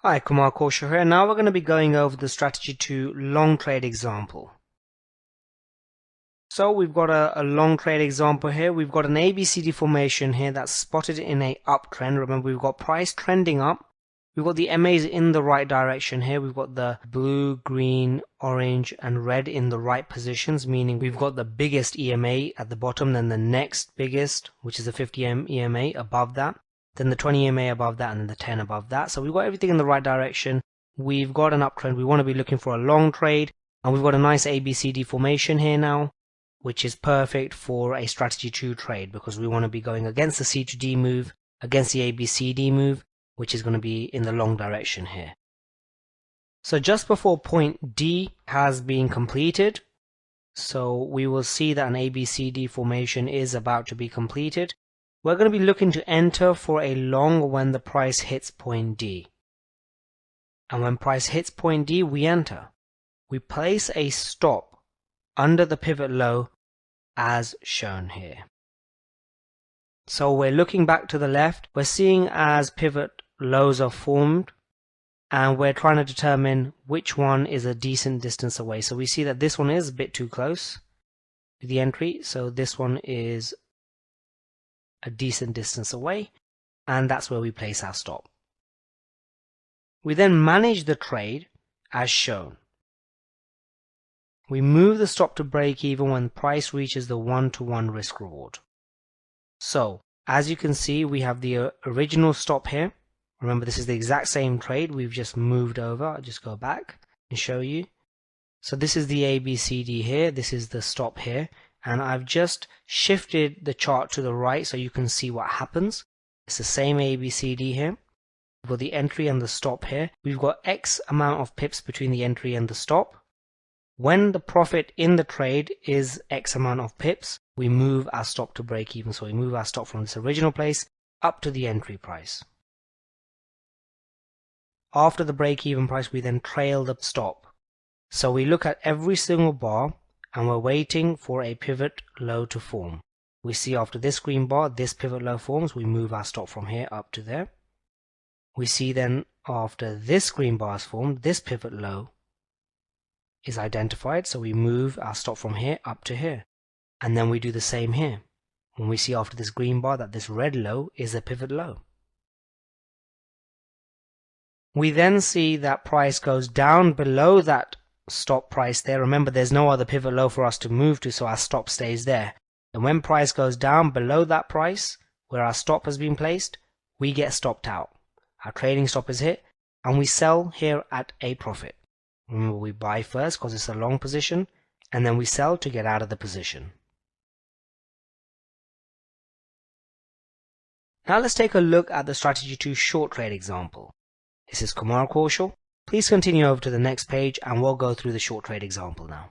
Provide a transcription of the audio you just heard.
Hi, Kumar here. Now we're going to be going over the strategy 2 long trade example. So we've got a long trade example here. We've got an ABCD formation here that's spotted in a uptrend. Remember, we've got price trending up. We've got the MAs in the right direction here. We've got the blue, green, orange and red in the right positions, meaning we've got the biggest EMA at the bottom, then the next biggest, which is the 50 EMA above that, then the 20 EMA above that, and then the 10 above that. So we've got everything in the right direction. We've got an uptrend. We want to be looking for a long trade, and we've got a nice ABCD formation here now, which is perfect for a strategy 2 trade because we want to be going against the C to D move, against the ABCD move, which is going to be in the long direction here. So just before point D has been completed, so we will see that an ABCD formation is about to be completed. We're going to be looking to enter for a long when the price hits point D. And when price hits point D, we enter. We place a stop under the pivot low as shown here. So we're looking back to the left. We're seeing as pivot lows are formed, and we're trying to determine which one is a decent distance away. So we see that this one is a bit too close to the entry, so this one is a decent distance away, and that's where we place our stop. We then manage the trade as shown. We move the stop to break even when price reaches the 1-to-1 risk reward. So as you can see, we have the original stop here. Remember, this is the exact same trade. We've just moved over. I'll just go back and show you. So this is the ABCD here. This is the stop here. And I've just shifted the chart to the right so you can see what happens. It's the same ABCD here. We've got the entry and the stop here. We've got X amount of pips between the entry and the stop. When the profit in the trade is X amount of pips, we move our stop to break even. So we move our stop from this original place up to the entry price. After the break even price, we then trail the stop. So we look at every single bar and we're waiting for a pivot low to form. We see after this green bar, this pivot low forms, we move our stop from here up to there. We see then after this green bar is formed, this pivot low is identified, so we move our stop from here up to here. And then we do the same here. When we see after this green bar that this red low is a pivot low. We then see that price goes down below that stop price there. Remember, there's no other pivot low for us to move to, so our stop stays there. And when price goes down below that price where our stop has been placed, we get stopped out. Our trading stop is hit and we sell here at a profit. Remember, we buy first because it's a long position, and then we sell to get out of the position. Now let's take a look at the strategy 2 short trade example. This is Kumar. Please continue over to the next page and we'll go through the short trade example now.